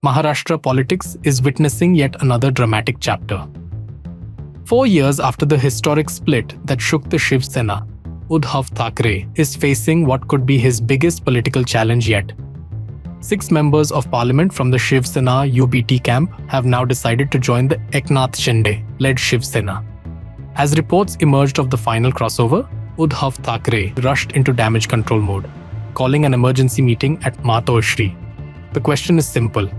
Maharashtra politics is witnessing yet another dramatic chapter. 4 years after the historic split that shook the Shiv Sena, Uddhav Thackeray is facing what could be his biggest political challenge yet. 6 members of parliament from the Shiv Sena UBT camp have now decided to join the Eknath Shinde-led Shiv Sena. As reports emerged of the final crossover, Uddhav Thackeray rushed into damage control mode, calling an emergency meeting at Maharashtra. The question is simple.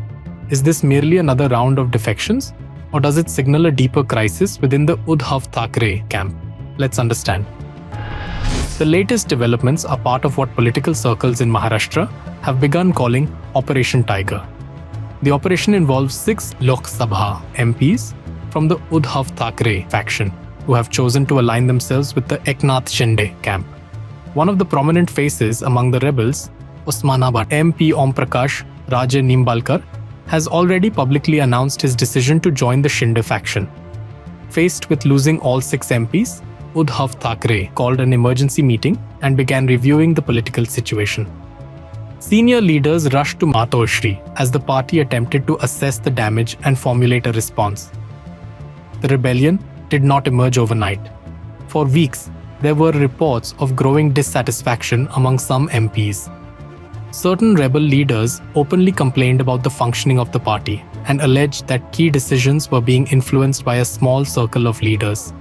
Is this merely another round of defections, or does it signal a deeper crisis within the Uddhav Thackeray camp? Let's understand. The latest developments are part of what political circles in Maharashtra have begun calling Operation Tiger. The operation involves 6 Lok Sabha MPs from the Uddhav Thackeray faction who have chosen to align themselves with the Eknath Shinde camp. One of the prominent faces among the rebels, Osmanabad MP Om Prakash Raje Nimbalkar, has already publicly announced his decision to join the Shinde faction. Faced with losing all 6 MPs, Uddhav Thackeray called an emergency meeting and began reviewing the political situation. Senior leaders rushed to Maharashtra as the party attempted to assess the damage and formulate a response. The rebellion did not emerge overnight. For weeks, there were reports of growing dissatisfaction among some MPs. Certain rebel leaders openly complained about the functioning of the party and alleged that key decisions were being influenced by a small circle of leaders.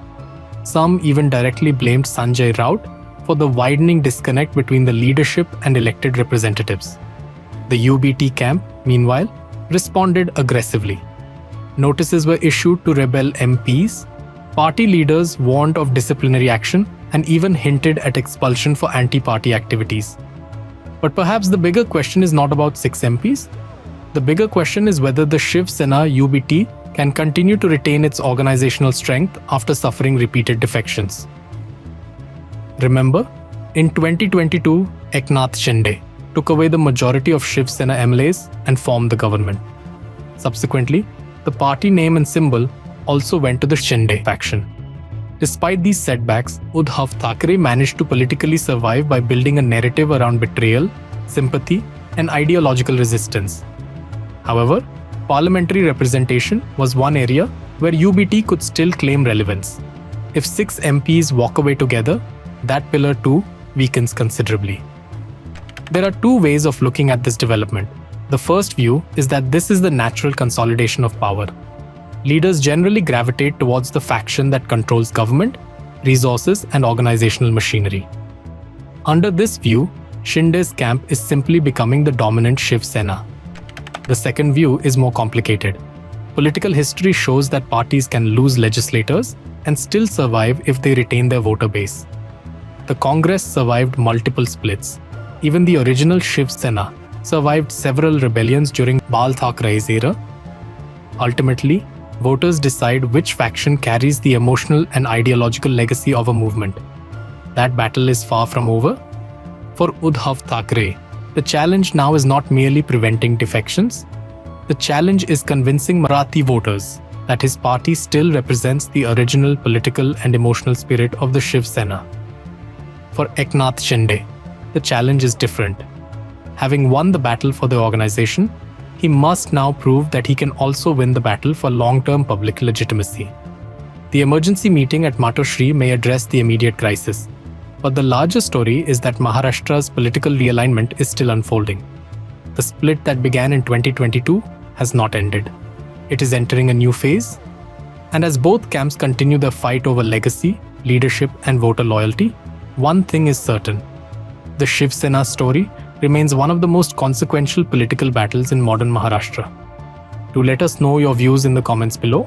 Some even directly blamed Sanjay Raut for the widening disconnect between the leadership and elected representatives. The UBT camp, meanwhile, responded aggressively. Notices were issued to rebel MPs. Party leaders warned of disciplinary action and even hinted at expulsion for anti-party activities. But perhaps the bigger question is not about 6 MPs. The bigger question is whether the Shiv Sena UBT can continue to retain its organizational strength after suffering repeated defections. Remember, in 2022, Eknath Shinde took away the majority of Shiv Sena MLAs and formed the government. Subsequently, the party name and symbol also went to the Shinde faction. Despite these setbacks, Uddhav Thackeray managed to politically survive by building a narrative around betrayal, sympathy, and ideological resistance. However, parliamentary representation was one area where UBT could still claim relevance. If 6 MPs walk away together, that pillar too weakens considerably. There are 2 ways of looking at this development. The first view is that this is the natural consolidation of power. Leaders generally gravitate towards the faction that controls government, resources, and organizational machinery. Under this view, Shinde's camp is simply becoming the dominant Shiv Sena. The second view is more complicated. Political history shows that parties can lose legislators and still survive if they retain their voter base. The Congress survived multiple splits. Even the original Shiv Sena survived several rebellions during Uddhav Thackeray's era. Ultimately, voters decide which faction carries the emotional and ideological legacy of a movement. That battle is far from over. For Uddhav Thackeray, the challenge now is not merely preventing defections. The challenge is convincing Marathi voters that his party still represents the original political and emotional spirit of the Shiv Sena. For Eknath Shinde, the challenge is different. Having won the battle for the organization, he must now prove that he can also win the battle for long-term public legitimacy. The emergency meeting at Maharashtra may address the immediate crisis, but the larger story is that Maharashtra's political realignment is still unfolding. The split that began in 2022 has not ended. It is entering a new phase, and as both camps continue their fight over legacy, leadership, and voter loyalty, one thing is certain. The Shiv Sena story remains one of the most consequential political battles in modern Maharashtra. Do let us know your views in the comments below.